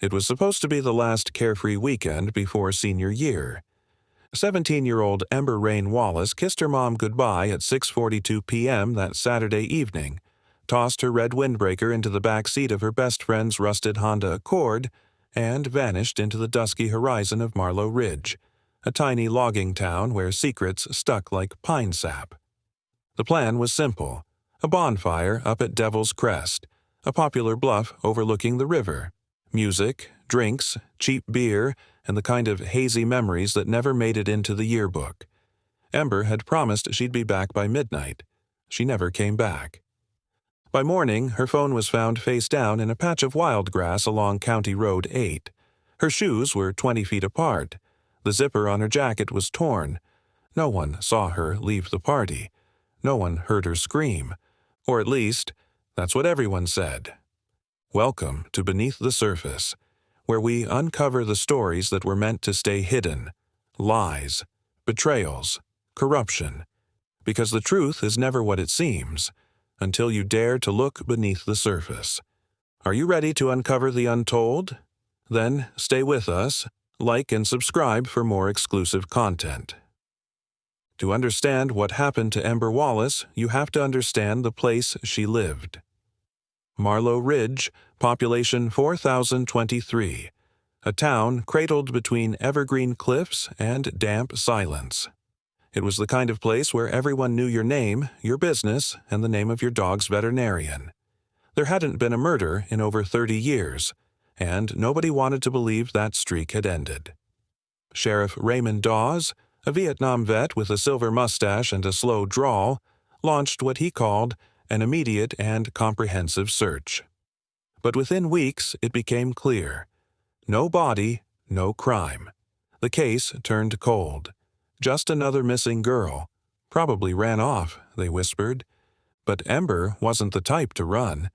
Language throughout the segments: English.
It was supposed to be the last carefree weekend before senior year. 17-year-old Ember Rain Wallace kissed her mom goodbye at 6:42 p.m. that Saturday evening, tossed her red windbreaker into the back seat of her best friend's rusted Honda Accord, and vanished into the dusky horizon of Marlow Ridge, a tiny logging town where secrets stuck like pine sap. The plan was simple: a bonfire up at Devil's Crest, a popular bluff overlooking the river, music, drinks, cheap beer, and the kind of hazy memories that never made it into the yearbook. Ember had promised she'd be back by midnight. She never came back. By morning, her phone was found face down in a patch of wild grass along County Road 8. Her shoes were 20 feet apart. The zipper on her jacket was torn. No one saw her leave the party. No one heard her scream. Or at least, that's what everyone said. Welcome to Beneath the Surface, where we uncover the stories that were meant to stay hidden. Lies, betrayals, corruption. Because the truth is never what it seems, until you dare to look beneath the surface. Are you ready to uncover the untold? Then stay with us, like and subscribe for more exclusive content. To understand what happened to Ember Wallace, you have to understand the place she lived. Marlow Ridge, population 4,023, a town cradled between evergreen cliffs and damp silence. It was the kind of place where everyone knew your name, your business, and the name of your dog's veterinarian. There hadn't been a murder in over 30 years, and nobody wanted to believe that streak had ended. Sheriff Raymond Dawes, a Vietnam vet with a silver mustache and a slow drawl, launched what he called an immediate and comprehensive search. But within weeks, it became clear. No body, no crime. The case turned cold. Just another missing girl. Probably ran off, they whispered. But Ember wasn't the type to run.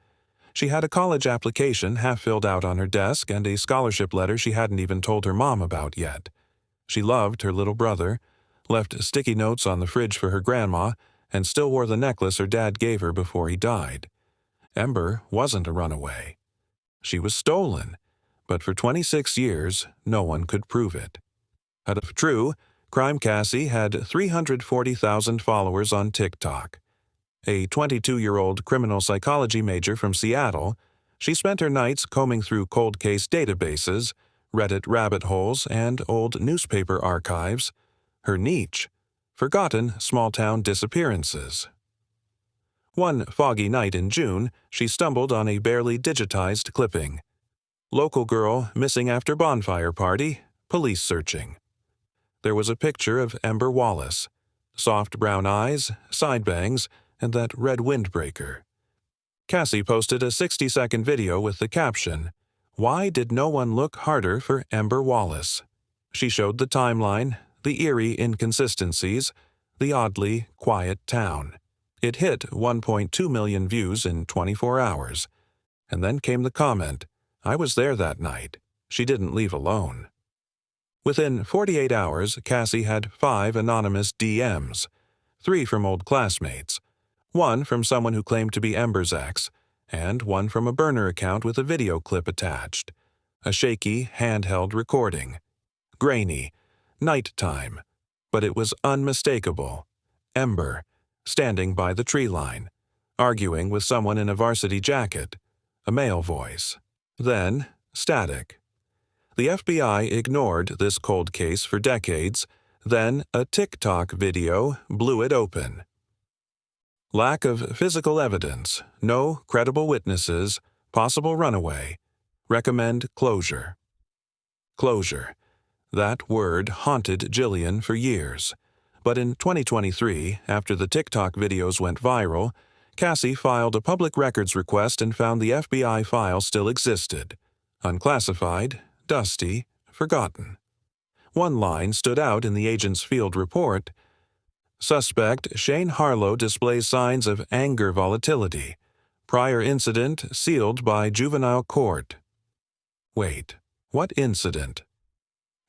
She had a college application half filled out on her desk and a scholarship letter she hadn't even told her mom about yet. She loved her little brother, left sticky notes on the fridge for her grandma, and still wore the necklace her dad gave her before he died. Ember wasn't a runaway. She was stolen, but for 26 years, no one could prove it. If true, Crime Cassie had 340,000 followers on TikTok. A 22-year-old criminal psychology major from Seattle, she spent her nights combing through cold case databases, Reddit rabbit holes, and old newspaper archives. Her niche: forgotten small-town disappearances. One foggy night in June, she stumbled on a barely digitized clipping. Local girl missing after bonfire party, police searching. There was a picture of Ember Wallace. Soft brown eyes, side bangs, and that red windbreaker. Cassie posted a 60-second video with the caption, "Why did no one look harder for Ember Wallace?" She showed the timeline, the eerie inconsistencies, the oddly quiet town. It hit 1.2 million views in 24 hours. And then came the comment, "I was there that night. She didn't leave alone." Within 48 hours, Cassie had 5 anonymous DMs, 3 from old classmates, 1 from someone who claimed to be Ember's ex, and 1 from a burner account with a video clip attached. A shaky, handheld recording. Grainy. Nighttime. But it was unmistakable. Ember, standing by the tree line, arguing with someone in a varsity jacket. A male voice. Then, static. The FBI ignored this cold case for decades. Then a TikTok video blew it open. Lack of physical evidence, no credible witnesses, possible runaway. Recommend closure. Closure. That word haunted Jillian for years. But in 2023, after the TikTok videos went viral, Cassie filed a public records request and found the FBI file still existed. Unclassified, dusty, forgotten. One line stood out in the agent's field report. Suspect Shane Harlow displays signs of anger volatility. Prior incident sealed by juvenile court. Wait, what incident?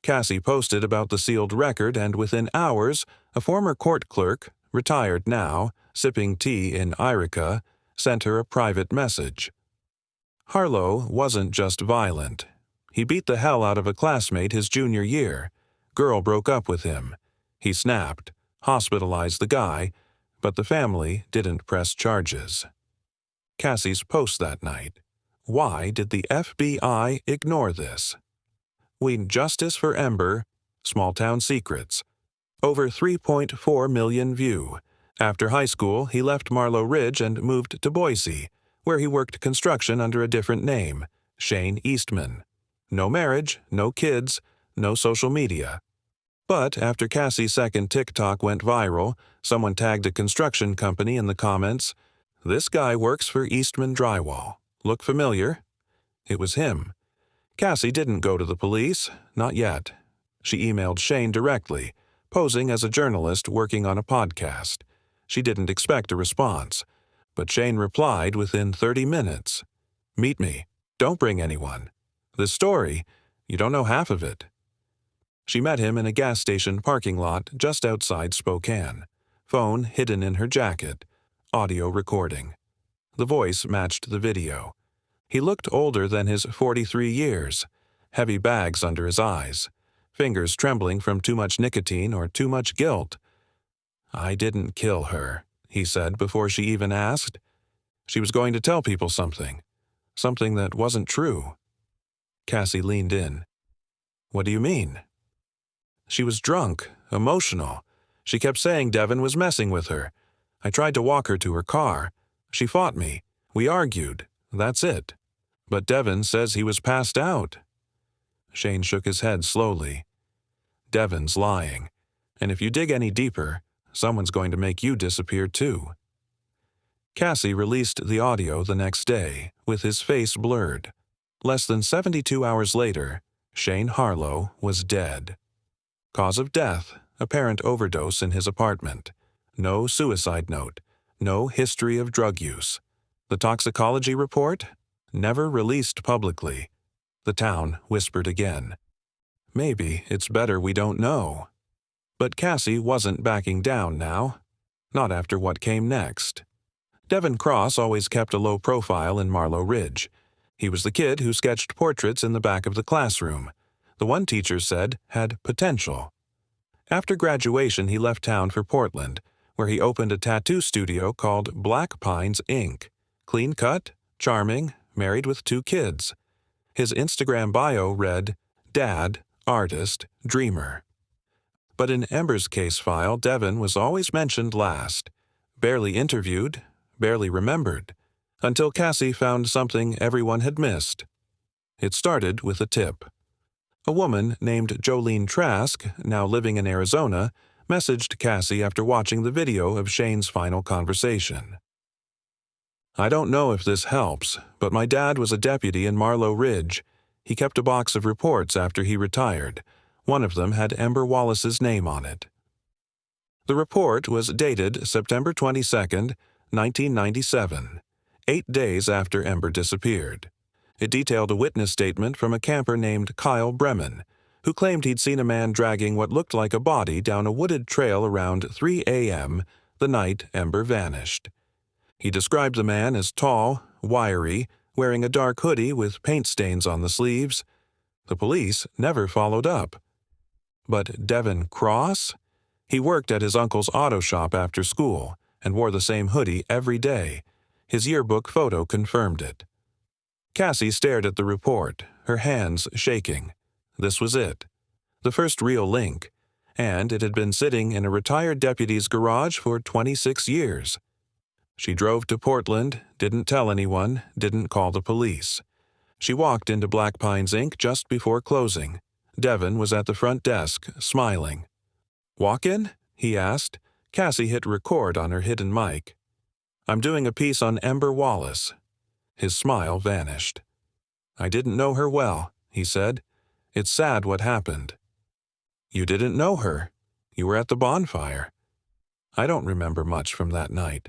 Cassie posted about the sealed record, and within hours, a former court clerk, retired now, sipping tea in Irica, sent her a private message. Harlow wasn't just violent. He beat the hell out of a classmate his junior year. Girl broke up with him. He snapped, hospitalized the guy, but the family didn't press charges. Cassie's post that night. Why did the FBI ignore this? We need justice for Ember. Small Town Secrets. Over 3.4 million view. After high school, he left Marlow Ridge and moved to Boise, where he worked construction under a different name, Shane Eastman. No marriage, no kids, no social media. But after Cassie's second TikTok went viral, someone tagged a construction company in the comments. "This guy works for Eastman Drywall. Look familiar?" It was him. Cassie didn't go to the police, not yet. She emailed Shane directly, posing as a journalist working on a podcast. She didn't expect a response, but Shane replied within 30 minutes. "Meet me. Don't bring anyone. This story, you don't know half of it." She met him in a gas station parking lot just outside Spokane. Phone hidden in her jacket. Audio recording. The voice matched the video. He looked older than his 43 years. Heavy bags under his eyes. Fingers trembling from too much nicotine or too much guilt. "I didn't kill her," he said before she even asked. She was going to tell people something. Something that wasn't true. Cassie leaned in. "What do you mean?" She was drunk, emotional. She kept saying Devin was messing with her. I tried to walk her to her car. She fought me. We argued. That's it. But Devin says he was passed out. Shane shook his head slowly. "Devin's lying. And if you dig any deeper, someone's going to make you disappear too." Cassie released the audio the next day, with his face blurred. Less than 72 hours later, Shane Harlow was dead. Cause of death, apparent overdose in his apartment. No suicide note. No history of drug use. The toxicology report? Never released publicly. The town whispered again. Maybe it's better we don't know. But Cassie wasn't backing down now. Not after what came next. Devin Cross always kept a low profile in Marlow Ridge. He was the kid who sketched portraits in the back of the classroom. The one teacher said had potential. After graduation, he left town for Portland, where he opened a tattoo studio called Black Pines, Inc. Clean cut, charming, married with 2 kids. His Instagram bio read, "Dad, artist, dreamer." But in Ember's case file, Devin was always mentioned last. Barely interviewed, barely remembered, until Cassie found something everyone had missed. It started with a tip. A woman named Jolene Trask, now living in Arizona, messaged Cassie after watching the video of Shane's final conversation. "I don't know if this helps, but my dad was a deputy in Marlow Ridge. He kept a box of reports after he retired. One of them had Ember Wallace's name on it." The report was dated September 22, 1997, 8 days after Ember disappeared. It detailed a witness statement from a camper named Kyle Bremen, who claimed he'd seen a man dragging what looked like a body down a wooded trail around 3 a.m. the night Ember vanished. He described the man as tall, wiry, wearing a dark hoodie with paint stains on the sleeves. The police never followed up. But Devin Cross? He worked at his uncle's auto shop after school and wore the same hoodie every day. His yearbook photo confirmed it. Cassie stared at the report, her hands shaking. This was it. The first real link. And it had been sitting in a retired deputy's garage for 26 years. She drove to Portland, didn't tell anyone, didn't call the police. She walked into Black Pines, Inc. just before closing. Devin was at the front desk, smiling. "Walk in?" he asked. Cassie hit record on her hidden mic. "I'm doing a piece on Ember Wallace." His smile vanished. "I didn't know her well," he said. "It's sad what happened." "You didn't know her. You were at the bonfire." "I don't remember much from that night."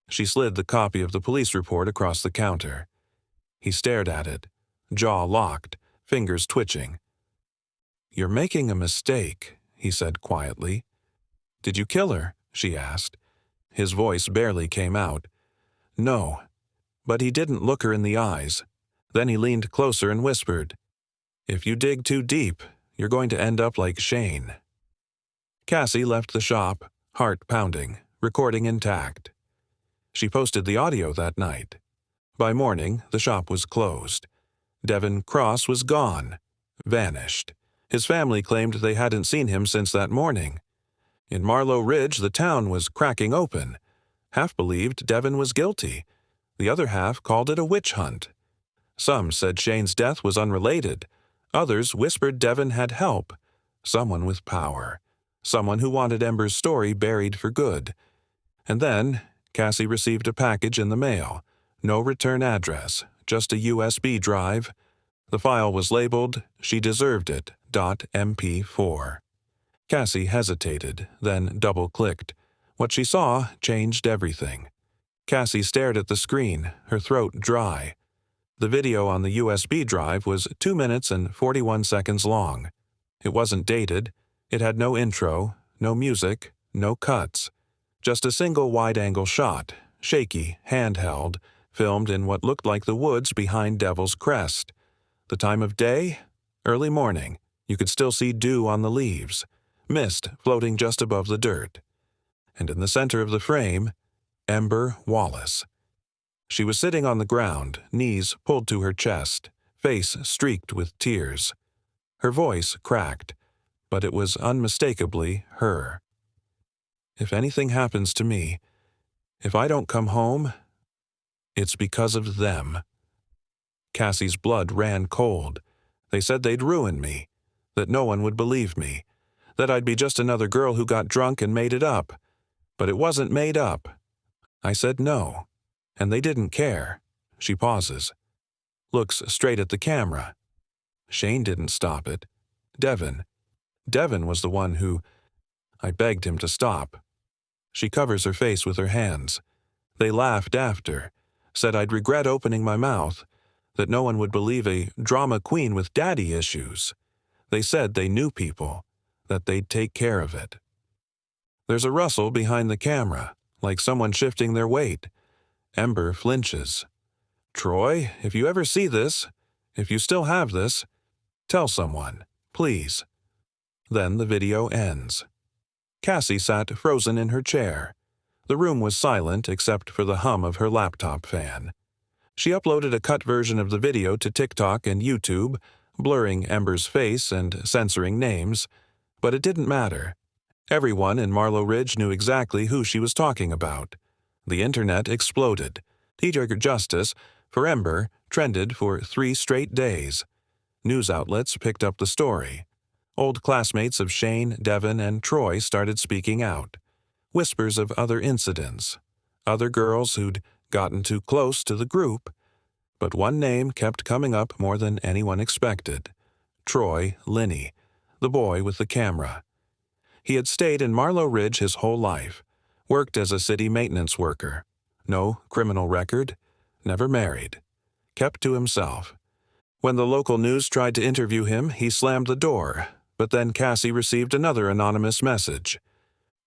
She slid the copy of the police report across the counter. He stared at it, jaw locked, fingers twitching. "You're making a mistake," he said quietly. "Did you kill her?" she asked. His voice barely came out. "No." But he didn't look her in the eyes. Then he leaned closer and whispered, If you dig too deep, you're going to end up like Shane. Cassie left the shop, heart pounding, recording intact. She posted the audio that night. By morning, the shop was closed. Devin Cross was gone, vanished. His family claimed they hadn't seen him since that morning. In Marlow Ridge, the town was cracking open. Half believed Devin was guilty. The other half called it a witch hunt. Some said Shane's death was unrelated. Others whispered Devin had help. Someone with power. Someone who wanted Ember's story buried for good. And then, Cassie received a package in the mail. No return address, just a USB drive. The file was labeled, "She Deserved It," .mp4. Cassie hesitated, then double-clicked. What she saw changed everything. Cassie stared at the screen, her throat dry. The video on the USB drive was 2 minutes and 41 seconds long. It wasn't dated. It had no intro, no music, no cuts. Just a single wide-angle shot, shaky, handheld, filmed in what looked like the woods behind Devil's Crest. The time of day? Early morning. You could still see dew on the leaves. Mist floating just above the dirt. And in the center of the frame, Ember Wallace. She was sitting on the ground, knees pulled to her chest, face streaked with tears. Her voice cracked, but it was unmistakably her. If anything happens to me, if I don't come home, it's because of them. Cassie's blood ran cold. They said they'd ruin me, that no one would believe me, that I'd be just another girl who got drunk and made it up. But it wasn't made up. I said no, and they didn't care. She pauses, looks straight at the camera. Shane didn't stop it. Devin was the one who... I begged him to stop. She covers her face with her hands. They laughed after, said I'd regret opening my mouth, that no one would believe a drama queen with daddy issues. They said they knew people, that they'd take care of it. There's a rustle behind the camera, like someone shifting their weight. Ember flinches. Troy, if you ever see this, if you still have this, tell someone, please. Then the video ends. Cassie sat frozen in her chair. The room was silent except for the hum of her laptop fan. She uploaded a cut version of the video to TikTok and YouTube, blurring Ember's face and censoring names, but it didn't matter. Everyone in Marlow Ridge knew exactly who she was talking about. The internet exploded. Teacher Justice for Ember trended for 3 straight days. News outlets picked up the story. Old classmates of Shane, Devin, and Troy started speaking out. Whispers of other incidents. Other girls who'd gotten too close to the group. But one name kept coming up more than anyone expected. Troy Linney, the boy with the camera. He had stayed in Marlow Ridge his whole life, worked as a city maintenance worker. No criminal record, never married. Kept to himself. When the local news tried to interview him, he slammed the door, but then Cassie received another anonymous message.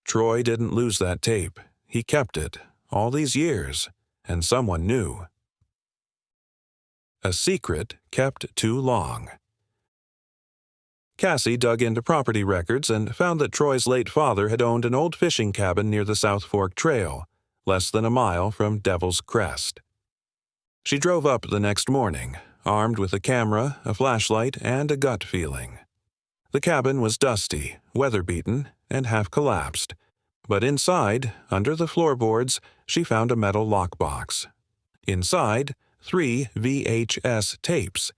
Troy didn't lose that tape. He kept it, all these years, and someone knew. A secret kept too long. Cassie dug into property records and found that Troy's late father had owned an old fishing cabin near the South Fork Trail, less than a mile from Devil's Crest. She drove up the next morning, armed with a camera, a flashlight, and a gut feeling. The cabin was dusty, weather-beaten, and half collapsed, but inside, under the floorboards, she found a metal lockbox. Inside, 3 VHS tapes,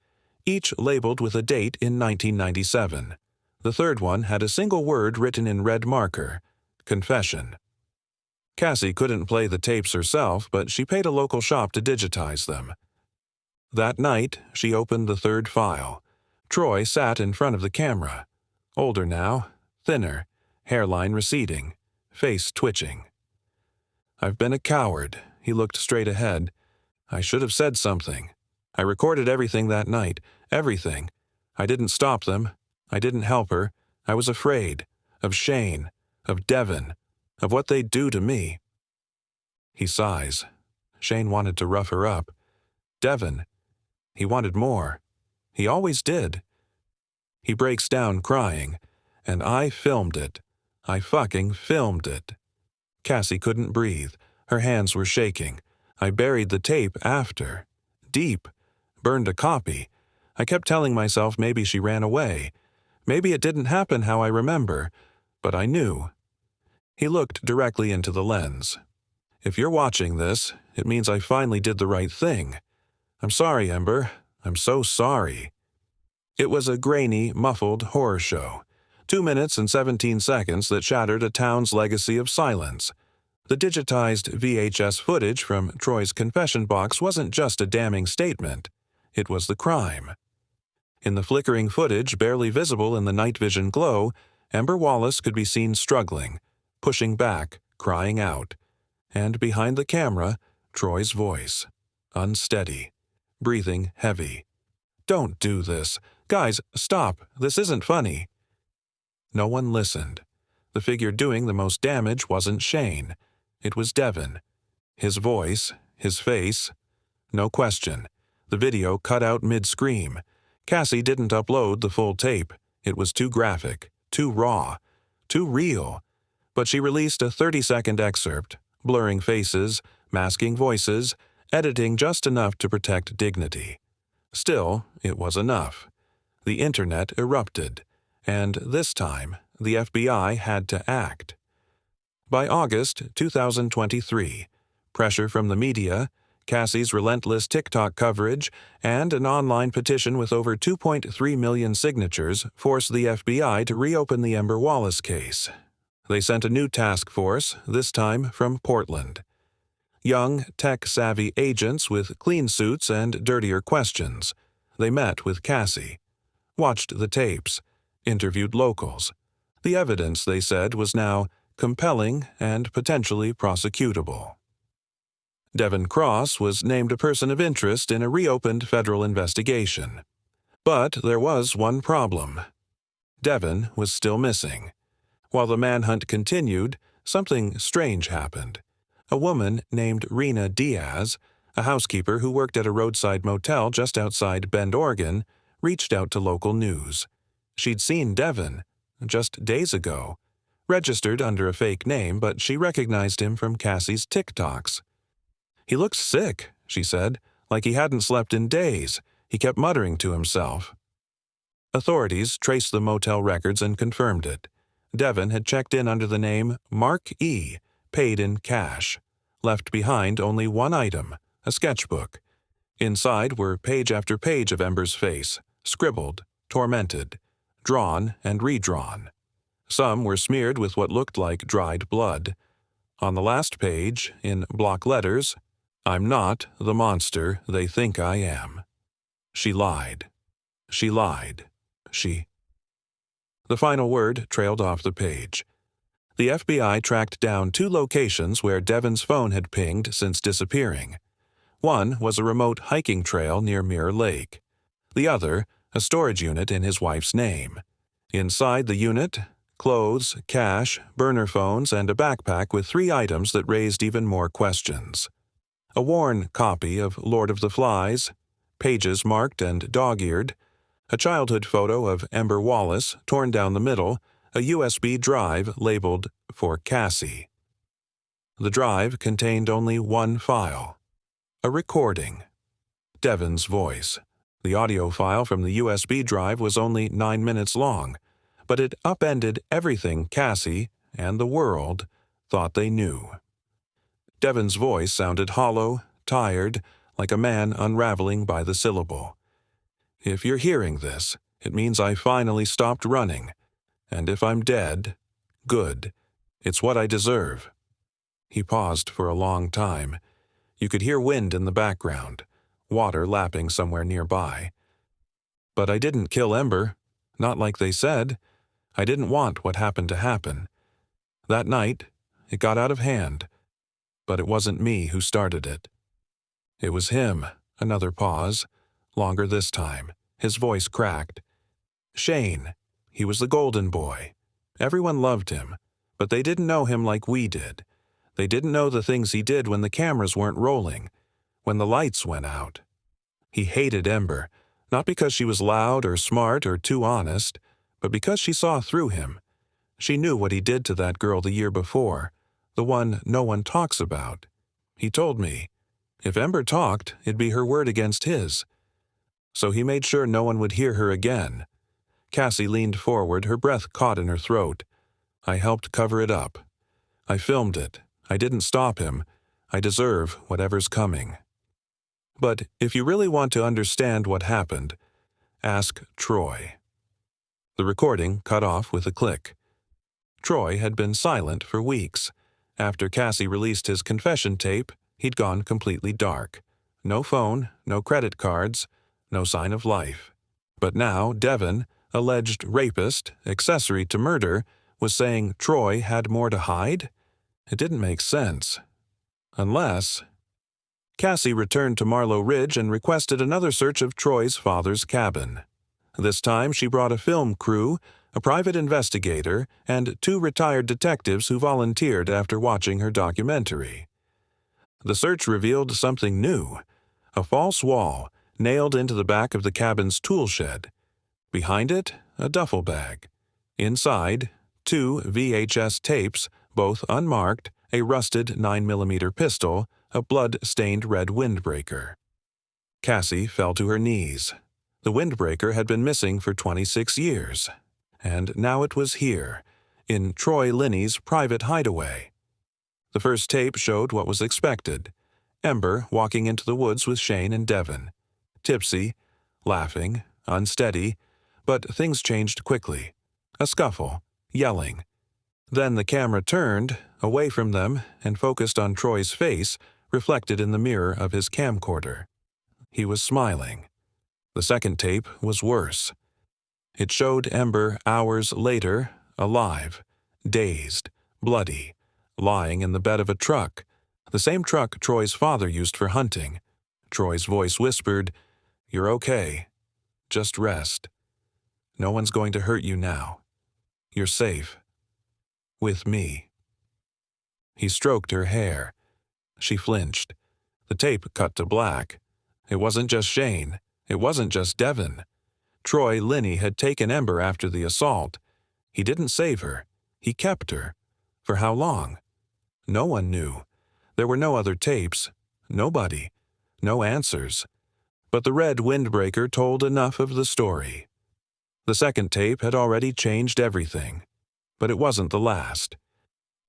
each labeled with a date in 1997. The third one had a single word written in red marker, confession. Cassie couldn't play the tapes herself, but she paid a local shop to digitize them. That night, she opened the third file. Troy sat in front of the camera. Older now, thinner, hairline receding, face twitching. I've been a coward, he looked straight ahead. I should have said something. I recorded everything that night, everything. I didn't stop them. I didn't help her. I was afraid. Of Shane. Of Devin. Of what they'd do to me. He sighs. Shane wanted to rough her up. Devin. He wanted more. He always did. He breaks down crying, and I filmed it. I fucking filmed it. Cassie couldn't breathe. Her hands were shaking. I buried the tape after. Deep. Burned a copy. I kept telling myself maybe she ran away. Maybe it didn't happen how I remember, but I knew. He looked directly into the lens. If you're watching this, it means I finally did the right thing. I'm sorry, Ember. I'm so sorry. It was a grainy, muffled horror show. 2 minutes and 17 seconds that shattered a town's legacy of silence. The digitized VHS footage from Troy's confession box wasn't just a damning statement. It was the crime. In the flickering footage, barely visible in the night vision glow, Ember Wallace could be seen struggling, pushing back, crying out. And behind the camera, Troy's voice. Unsteady. Breathing heavy. Don't do this. Guys, stop. This isn't funny. No one listened. The figure doing the most damage wasn't Shane. It was Devin. His voice, his face. No question. The video cut out mid-scream. Cassie didn't upload the full tape. It was too graphic, too raw, too real. But she released a 30-second excerpt, blurring faces, masking voices, editing just enough to protect dignity. Still, it was enough. The internet erupted, and this time, the FBI had to act. By August 2023, pressure from the media, Cassie's relentless TikTok coverage, and an online petition with over 2.3 million signatures forced the FBI to reopen the Ember Wallace case. They sent a new task force, this time from Portland. Young, tech-savvy agents with clean suits and dirtier questions. They met with Cassie, watched the tapes, interviewed locals. The evidence, they said, was now compelling and potentially prosecutable. Devin Cross was named a person of interest in a reopened federal investigation. But there was one problem. Devin was still missing. While the manhunt continued, something strange happened. A woman named Rena Diaz, a housekeeper who worked at a roadside motel just outside Bend, Oregon, reached out to local news. She'd seen Devin, just days ago, registered under a fake name, but she recognized him from Cassie's TikToks. "He looks sick," she said, "like he hadn't slept in days. He kept muttering to himself." Authorities traced the motel records and confirmed it. Devin had checked in under the name Mark E., paid in cash, left behind only one item, a sketchbook. Inside were page after page of Ember's face, scribbled, tormented, drawn and redrawn. Some were smeared with what looked like dried blood. On the last page, in block letters, "I'm not the monster they think I am." She lied. She lied. She... The final word trailed off the page. The FBI tracked down 2 locations where Devin's phone had pinged since disappearing. One was a remote hiking trail near Mirror Lake. The other, a storage unit in his wife's name. Inside the unit, clothes, cash, burner phones, and a backpack with 3 items that raised even more questions. A worn copy of Lord of the Flies, pages marked and dog-eared, a childhood photo of Ember Wallace torn down the middle, a USB drive labeled "For Cassie." The drive contained only one file. A recording. Devin's voice. The audio file from the USB drive was only 9 minutes long, but it upended everything Cassie and the world thought they knew. Devin's voice sounded hollow, tired, like a man unraveling by the syllable. "If you're hearing this, it means I finally stopped running. And if I'm dead, good. It's what I deserve." He paused for a long time. You could hear wind in the background, water lapping somewhere nearby. "But I didn't kill Ember. Not like they said. I didn't want what happened to happen. That night, it got out of hand. But it wasn't me who started it. It was him." Another pause. Longer this time. His voice cracked. "Shane. He was the golden boy. Everyone loved him, but they didn't know him like we did. They didn't know the things he did when the cameras weren't rolling, when the lights went out. He hated Ember, Not because she was loud or smart or too honest, but because she saw through him. She knew what he did to that girl the year before, the one no one talks about. He told me. If Ember talked, it'd be her word against his. So he made sure no one would hear her again. Cassie leaned forward, her breath caught in her throat. I helped cover it up. I filmed it. I didn't stop him. I deserve whatever's coming. But if you really want to understand what happened, ask Troy. The recording cut off with a click. Troy had been silent for weeks. After Cassie released his confession tape, he'd gone completely dark. No phone, no credit cards, no sign of life. But now Devin, alleged rapist, accessory to murder, was saying Troy had more to hide? It didn't make sense. Unless... Cassie returned to Marlow Ridge and requested another search of Troy's father's cabin. This time she brought a film crew, a private investigator, and 2 retired detectives who volunteered after watching her documentary. The search revealed something new. A false wall, nailed into the back of the cabin's tool shed. Behind it, a duffel bag. Inside, 2 VHS tapes, both unmarked, a rusted 9mm pistol, a blood-stained red windbreaker. Cassie fell to her knees. The windbreaker had been missing for 26 years. And now it was here, in Troy Linney's private hideaway. The first tape showed what was expected. Ember walking into the woods with Shane and Devin. Tipsy, laughing, unsteady, but things changed quickly. A scuffle, yelling. Then the camera turned, away from them, and focused on Troy's face, reflected in the mirror of his camcorder. He was smiling. The second tape was worse. It showed Ember hours later, alive, dazed, bloody, lying in the bed of a truck, the same truck Troy's father used for hunting. Troy's voice whispered, "You're okay. Just rest. No one's going to hurt you now. You're safe. With me." He stroked her hair. She flinched. The tape cut to black. It wasn't just Shane. It wasn't just Devin. Troy Linney had taken Ember after the assault. He didn't save her. He kept her. For how long? No one knew. There were no other tapes. Nobody. No answers. But the red windbreaker told enough of the story. The second tape had already changed everything. But it wasn't the last.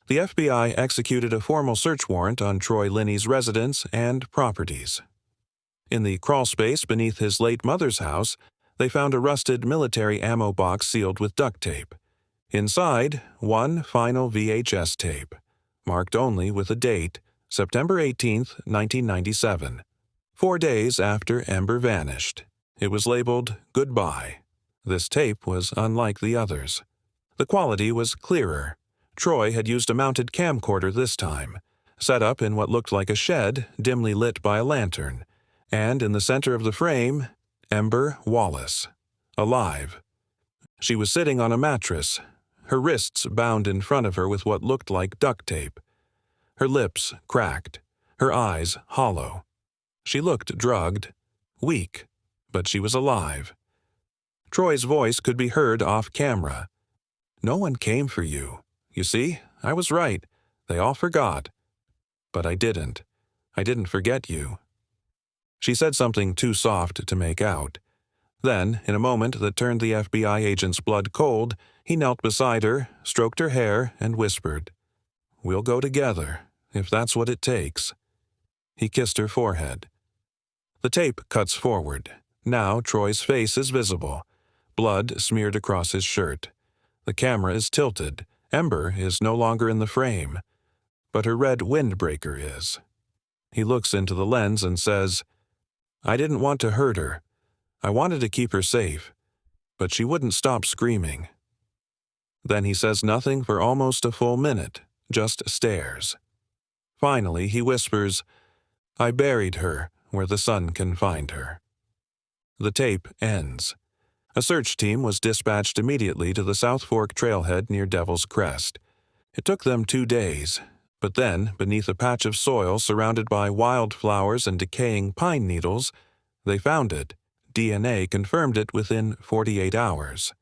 The FBI executed a formal search warrant on Troy Linney's residence and properties. In the crawlspace beneath his late mother's house, they found a rusted military ammo box sealed with duct tape. Inside, one final VHS tape, marked only with a date, September 18, 1997. 4 days after Ember vanished. It was labeled Goodbye. This tape was unlike the others. The quality was clearer. Troy had used a mounted camcorder this time, set up in what looked like a shed dimly lit by a lantern, and in the center of the frame, Ember Wallace, alive. She was sitting on a mattress, her wrists bound in front of her with what looked like duct tape. Her lips cracked, her eyes hollow. She looked drugged, weak, but she was alive. Troy's voice could be heard off camera. "No one came for you. You see, I was right. They all forgot. But I didn't. I didn't forget you." She said something too soft to make out. Then, in a moment that turned the FBI agent's blood cold, he knelt beside her, stroked her hair, and whispered, "We'll go together, if that's what it takes." He kissed her forehead. The tape cuts forward. Now Troy's face is visible. Blood smeared across his shirt. The camera is tilted. Ember is no longer in the frame. But her red windbreaker is. He looks into the lens and says, "I didn't want to hurt her. I wanted to keep her safe. But she wouldn't stop screaming." Then he says nothing for almost a full minute, just stares. Finally, he whispers, "I buried her where the sun can find her." The tape ends. A search team was dispatched immediately to the South Fork trailhead near Devil's Crest. It took them 2 days, but then, beneath a patch of soil surrounded by wildflowers and decaying pine needles, they found it, DNA confirmed it within 48 hours.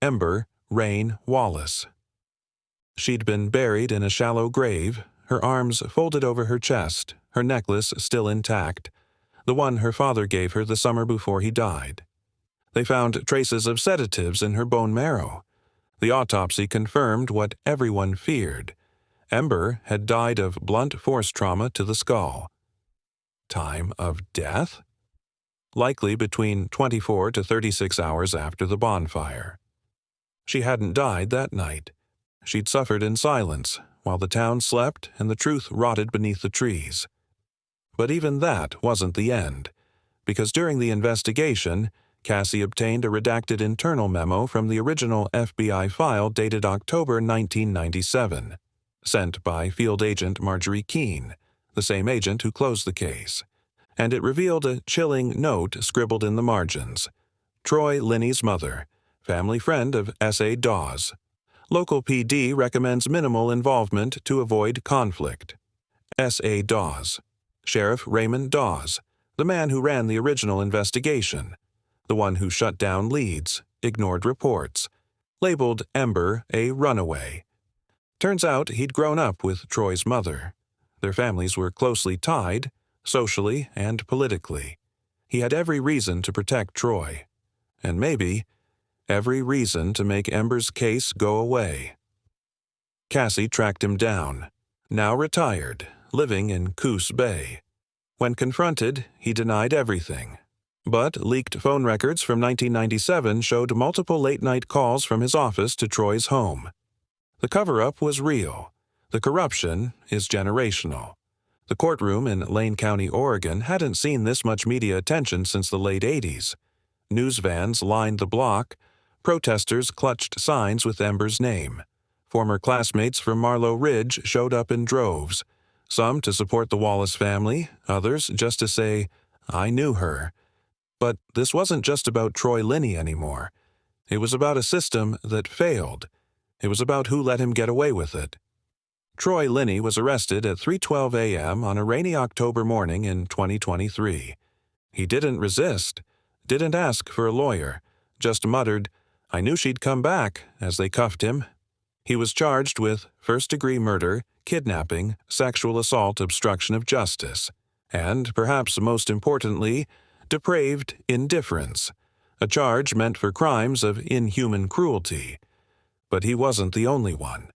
Ember Rain Wallace. She'd been buried in a shallow grave, her arms folded over her chest, her necklace still intact, the one her father gave her the summer before he died. They found traces of sedatives in her bone marrow. The autopsy confirmed what everyone feared. Ember had died of blunt force trauma to the skull. Time of death? Likely between 24 to 36 hours after the bonfire. She hadn't died that night. She'd suffered in silence, while the town slept and the truth rotted beneath the trees. But even that wasn't the end, because during the investigation, Cassie obtained a redacted internal memo from the original FBI file dated October 1997, sent by field agent Marjorie Keene, the same agent who closed the case, and it revealed a chilling note scribbled in the margins. Troy Linney's mother, family friend of S.A. Dawes. Local PD recommends minimal involvement to avoid conflict. S.A. Dawes. Sheriff Raymond Dawes, the man who ran the original investigation, the one who shut down leads, ignored reports, labeled Ember a runaway. Turns out he'd grown up with Troy's mother. Their families were closely tied, socially and politically. He had every reason to protect Troy. And maybe every reason to make Ember's case go away. Cassie tracked him down, now retired, living in Coos Bay. When confronted, he denied everything. But leaked phone records from 1997 showed multiple late-night calls from his office to Troy's home. The cover-up was real. The corruption is generational. The courtroom in Lane County, Oregon hadn't seen this much media attention since the late 80s. News vans lined the block. Protesters clutched signs with Ember's name. Former classmates from Marlow Ridge showed up in droves, some to support the Wallace family, others just to say, "I knew her." But this wasn't just about Troy Linney anymore. It was about a system that failed. It was about who let him get away with it. Troy Linney was arrested at 3:12 a.m. on a rainy October morning in 2023. He didn't resist, didn't ask for a lawyer, just muttered, "I knew she'd come back," as they cuffed him. He was charged with first-degree murder, kidnapping, sexual assault, obstruction of justice, and, perhaps most importantly, depraved indifference, a charge meant for crimes of inhuman cruelty. But he wasn't the only one.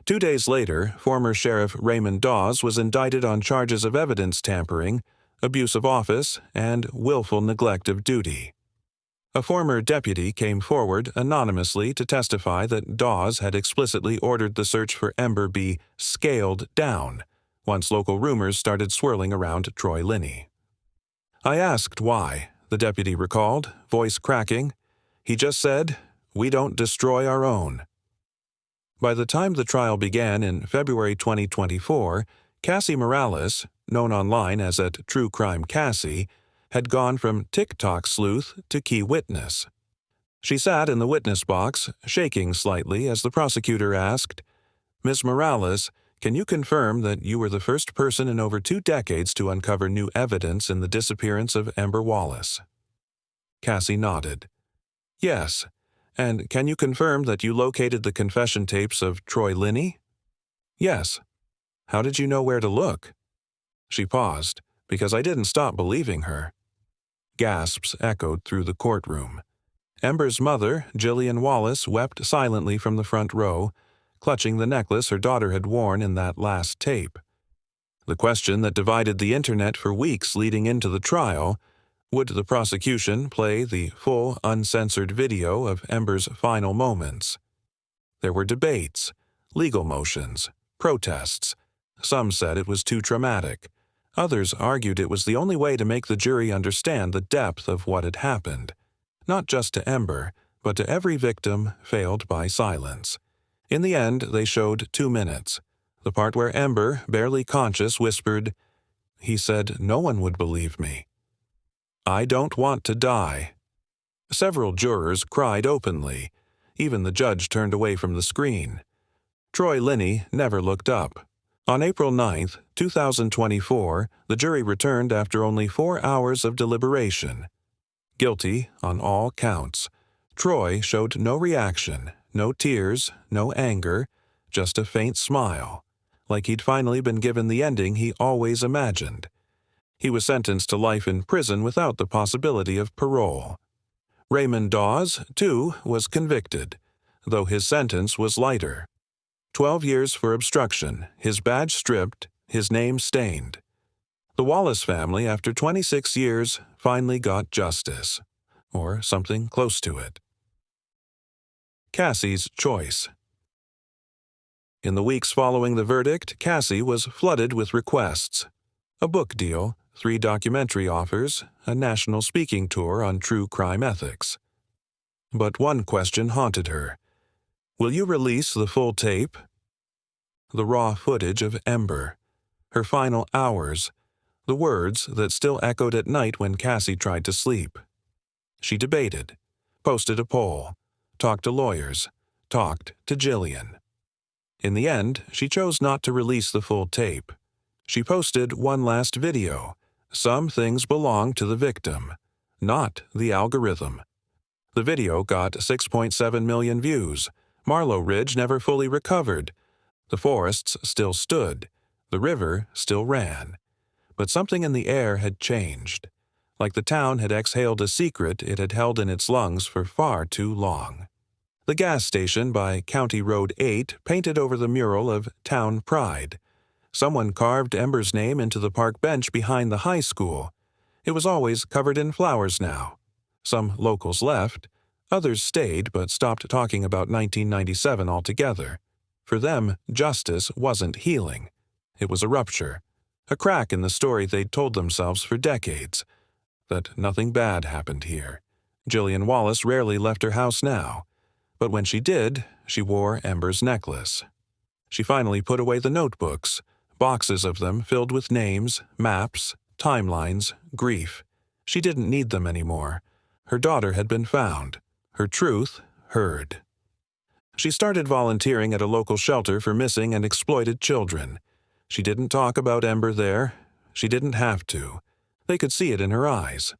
2 days later, former Sheriff Raymond Dawes was indicted on charges of evidence tampering, abuse of office, and willful neglect of duty. A former deputy came forward anonymously to testify that Dawes had explicitly ordered the search for Ember be scaled down once local rumors started swirling around Troy Linney. "I asked why," the deputy recalled, voice cracking. "He just said, 'We don't destroy our own.'" By the time the trial began in February 2024, Cassie Morales, known online as at True Crime Cassie, had gone from TikTok sleuth to key witness. She sat in the witness box, shaking slightly as the prosecutor asked, "Ms. Morales, can you confirm that you were the first person in over 2 decades to uncover new evidence in the disappearance of Ember Wallace?" Cassie nodded. "Yes. And can you confirm that you located the confession tapes of Troy Linney?" "Yes." "How did you know where to look?" She paused, because I didn't stop believing her. Gasps echoed through the courtroom. Ember's mother, Jillian Wallace, wept silently from the front row, clutching the necklace her daughter had worn in that last tape. The question that divided the internet for weeks leading into the trial: would the prosecution play the full, uncensored video of Ember's final moments? There were debates, legal motions, protests. Some said it was too traumatic. Others argued it was the only way to make the jury understand the depth of what had happened, not just to Ember, but to every victim failed by silence. In the end, they showed 2 minutes, the part where Ember, barely conscious, whispered, "He said no one would believe me. I don't want to die." Several jurors cried openly. Even the judge turned away from the screen. Troy Linney never looked up. On April 9, 2024, the jury returned after only 4 hours of deliberation. Guilty on all counts. Troy showed no reaction, no tears, no anger, just a faint smile, like he'd finally been given the ending he always imagined. He was sentenced to life in prison without the possibility of parole. Raymond Dawes, too, was convicted, though his sentence was lighter. 12 years for obstruction, his badge stripped, his name stained. The Wallace family, after 26 years, finally got justice, or something close to it. Cassie's choice. In the weeks following the verdict, Cassie was flooded with requests. A book deal, 3 documentary offers, a national speaking tour on true crime ethics. But one question haunted her. Will you release the full tape? The raw footage of Ember, her final hours, the words that still echoed at night when Cassie tried to sleep. She debated, posted a poll, talked to lawyers, talked to Jillian. In the end, she chose not to release the full tape. She posted one last video. Some things belong to the victim, not the algorithm. The video got 6.7 million views. Marlow Ridge never fully recovered. The forests still stood. The river still ran. But something in the air had changed, like the town had exhaled a secret it had held in its lungs for far too long. The gas station by County Road 8 painted over the mural of Town Pride. Someone carved Ember's name into the park bench behind the high school. It was always covered in flowers now. Some locals left. Others stayed but stopped talking about 1997 altogether. For them, justice wasn't healing. It was a rupture, a crack in the story they'd told themselves for decades, that nothing bad happened here. Jillian Wallace rarely left her house now, but when she did, she wore Ember's necklace. She finally put away the notebooks, boxes of them filled with names, maps, timelines, grief. She didn't need them anymore. Her daughter had been found, her truth heard. She started volunteering at a local shelter for missing and exploited children. She didn't talk about Ember there. She didn't have to. They could see it in her eyes.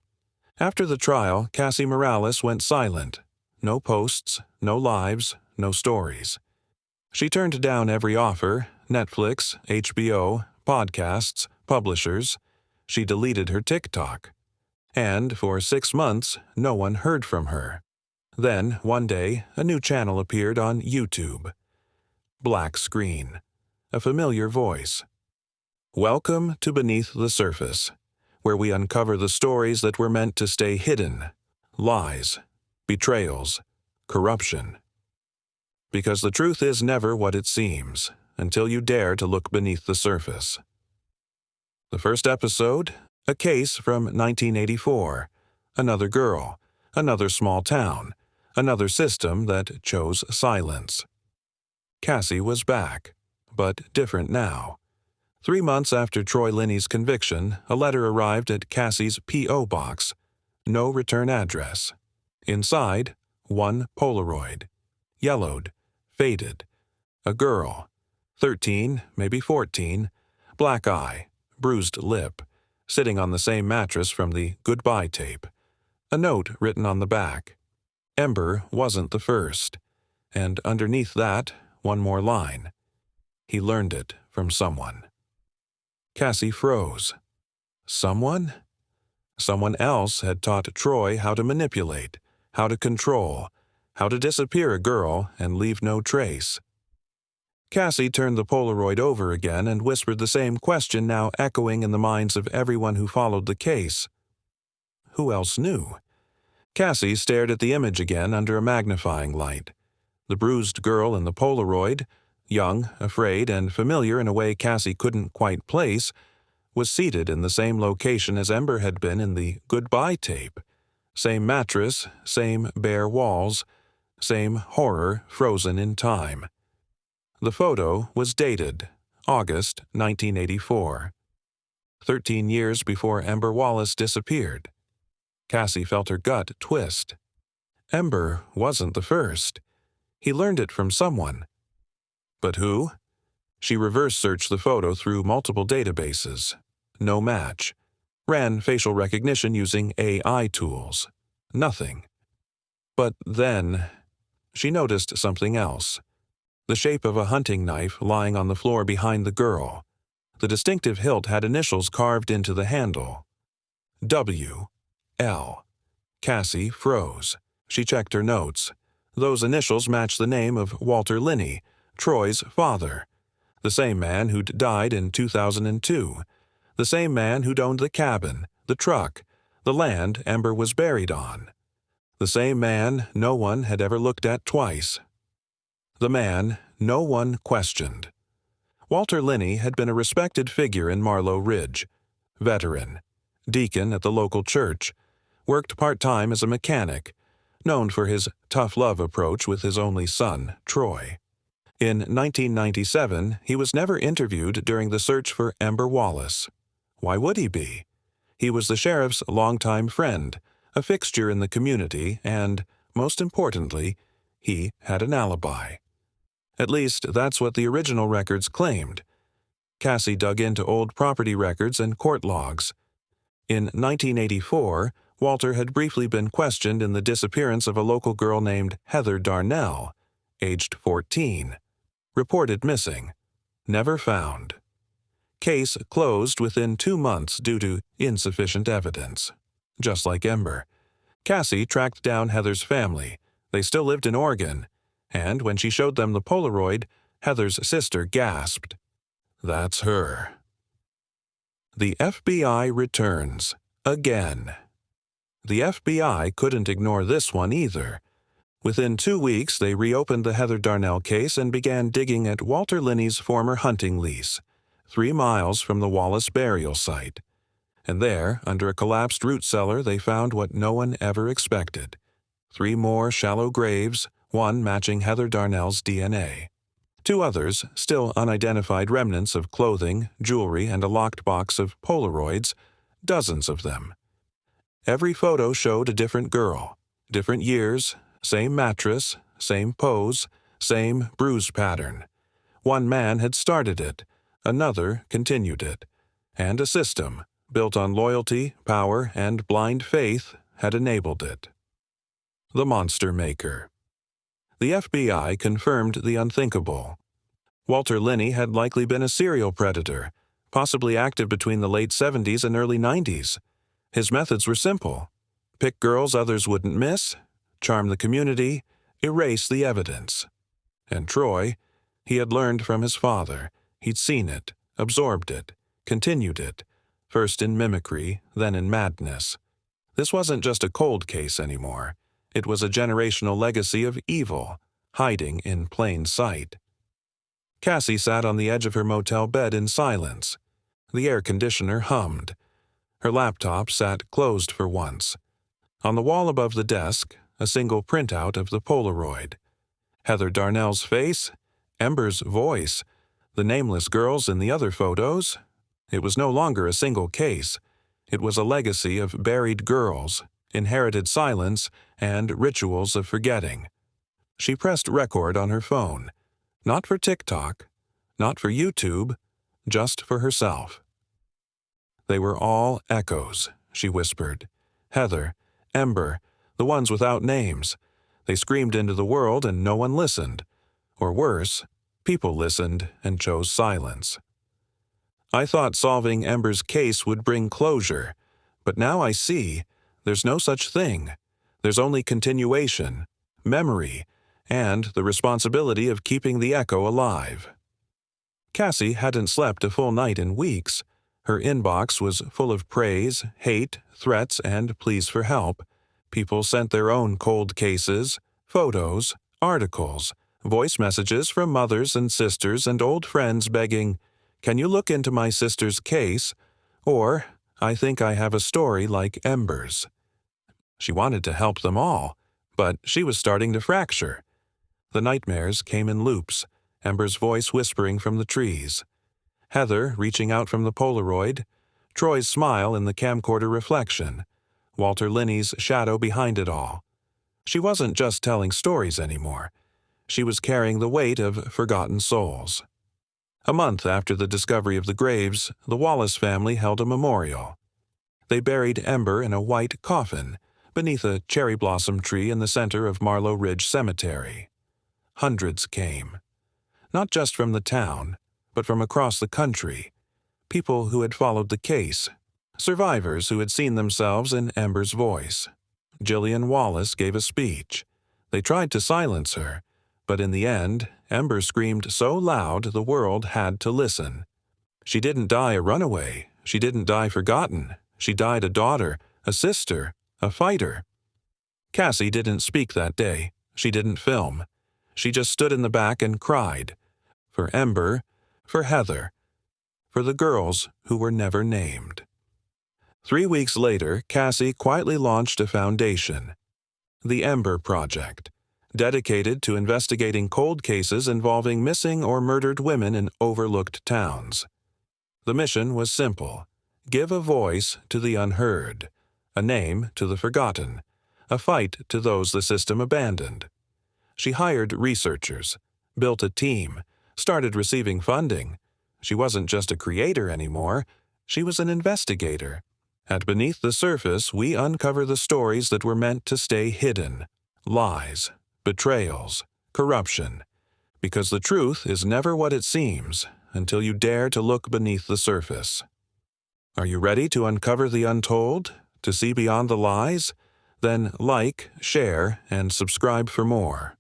After the trial, Cassie Morales went silent. No posts, no lives, no stories. She turned down every offer, Netflix, HBO, podcasts, publishers. She deleted her TikTok. And for 6 months, no one heard from her. Then, one day, a new channel appeared on YouTube. Black screen. A familiar voice. Welcome to Beneath the Surface, where we uncover the stories that were meant to stay hidden. Lies, betrayals, corruption. Because the truth is never what it seems, until you dare to look beneath the surface. The first episode, a case from 1984. Another girl, another small town, another system that chose silence. Cassie was back, but different now. 3 months after Troy Linney's conviction, a letter arrived at Cassie's P.O. box. No return address. Inside, one Polaroid. Yellowed, faded. A girl. 13, maybe 14. Black eye, bruised lip. Sitting on the same mattress from the goodbye tape. A note written on the back. Ember wasn't the first. And underneath that, one more line. He learned it from someone. Cassie froze. Someone? Someone else had taught Troy how to manipulate, how to control, how to disappear a girl and leave no trace. Cassie turned the Polaroid over again and whispered the same question now echoing in the minds of everyone who followed the case. Who else knew? Cassie stared at the image again under a magnifying light. The bruised girl in the Polaroid, young, afraid, and familiar in a way Cassie couldn't quite place, was seated in the same location as Ember had been in the goodbye tape. Same mattress, same bare walls, same horror frozen in time. The photo was dated August 1984. 13 years before Ember Wallace disappeared. Cassie felt her gut twist. Ember wasn't the first. He learned it from someone. But who? She reverse-searched the photo through multiple databases. No match. Ran facial recognition using AI tools. Nothing. But then, she noticed something else. The shape of a hunting knife lying on the floor behind the girl. The distinctive hilt had initials carved into the handle. W. L. Cassie froze. She checked her notes. Those initials matched the name of Walter Linney, Troy's father. The same man who'd died in 2002. The same man who'd owned the cabin, the truck, the land Ember was buried on. The same man no one had ever looked at twice. The man no one questioned. Walter Linney had been a respected figure in Marlow Ridge. Veteran. Deacon at the local church. Worked part-time as a mechanic. Known for his tough love approach with his only son, Troy. In 1997, he was never interviewed during the search for Ember Wallace. Why would he be? He was the sheriff's longtime friend, a fixture in the community, and, most importantly, he had an alibi. At least, that's what the original records claimed. Cassie dug into old property records and court logs. In 1984, Walter had briefly been questioned in the disappearance of a local girl named Heather Darnell, aged 14. Reported missing. Never found. Case closed within 2 months due to insufficient evidence. Just like Ember. Cassie tracked down Heather's family. They still lived in Oregon. And when she showed them the Polaroid, Heather's sister gasped. That's her. The FBI returns. Again. The FBI couldn't ignore this one either. Within 2 weeks, they reopened the Heather Darnell case and began digging at Walter Linney's former hunting lease, 3 miles from the Wallace burial site. And there, under a collapsed root cellar, they found what no one ever expected. 3 more shallow graves, one matching Heather Darnell's DNA. 2 others, still unidentified remnants of clothing, jewelry, and a locked box of Polaroids, dozens of them. Every photo showed a different girl, different years, same mattress, same pose, same bruise pattern. One man had started it, another continued it, and a system, built on loyalty, power, and blind faith, had enabled it. The Monster Maker. The FBI confirmed the unthinkable. Walter Linney had likely been a serial predator, possibly active between the late 70s and early 90s. His methods were simple. Pick girls others wouldn't miss, charm the community, erase the evidence. And Troy, he had learned from his father. He'd seen it, absorbed it, continued it, first in mimicry, then in madness. This wasn't just a cold case anymore. It was a generational legacy of evil, hiding in plain sight. Cassie sat on the edge of her motel bed in silence. The air conditioner hummed. Her laptop sat closed for once. On the wall above the desk, a single printout of the Polaroid. Heather Darnell's face, Ember's voice, the nameless girls in the other photos. It was no longer a single case. It was a legacy of buried girls, inherited silence, and rituals of forgetting. She pressed record on her phone. Not for TikTok, not for YouTube, just for herself. They were all echoes, she whispered. Heather, Ember, the ones without names. They screamed into the world and no one listened. Or worse, people listened and chose silence. I thought solving Ember's case would bring closure, but now I see there's no such thing. There's only continuation, memory, and the responsibility of keeping the echo alive. Cassie hadn't slept a full night in weeks. Her inbox was full of praise, hate, threats, and pleas for help. People sent their own cold cases, photos, articles, voice messages from mothers and sisters and old friends begging, "Can you look into my sister's case?" Or, "I think I have a story like Ember's." She wanted to help them all, but she was starting to fracture. The nightmares came in loops, Ember's voice whispering from the trees. Heather reaching out from the Polaroid, Troy's smile in the camcorder reflection, Walter Linney's shadow behind it all. She wasn't just telling stories anymore. She was carrying the weight of forgotten souls. A month after the discovery of the graves, the Wallace family held a memorial. They buried Ember in a white coffin, beneath a cherry blossom tree in the center of Marlow Ridge Cemetery. Hundreds came, not just from the town, but from across the country, people who had followed the case, survivors who had seen themselves in Ember's voice. Jillian Wallace gave a speech. They tried to silence her, but in the end, Ember screamed so loud the world had to listen. She didn't die a runaway. She didn't die forgotten. She died a daughter, a sister, a fighter. Cassie didn't speak that day. She didn't film. She just stood in the back and cried. For Ember, for Heather, for the girls who were never named. 3 weeks later, Cassie quietly launched a foundation, the Ember Project, dedicated to investigating cold cases involving missing or murdered women in overlooked towns. The mission was simple: give a voice to the unheard, a name to the forgotten, a fight to those the system abandoned. She hired researchers, built a team, started receiving funding. She wasn't just a creator anymore, she was an investigator. And beneath the surface, we uncover the stories that were meant to stay hidden: lies, betrayals, corruption. Because the truth is never what it seems until you dare to look beneath the surface. Are you ready to uncover the untold? To see beyond the lies? Then like, share, and subscribe for more.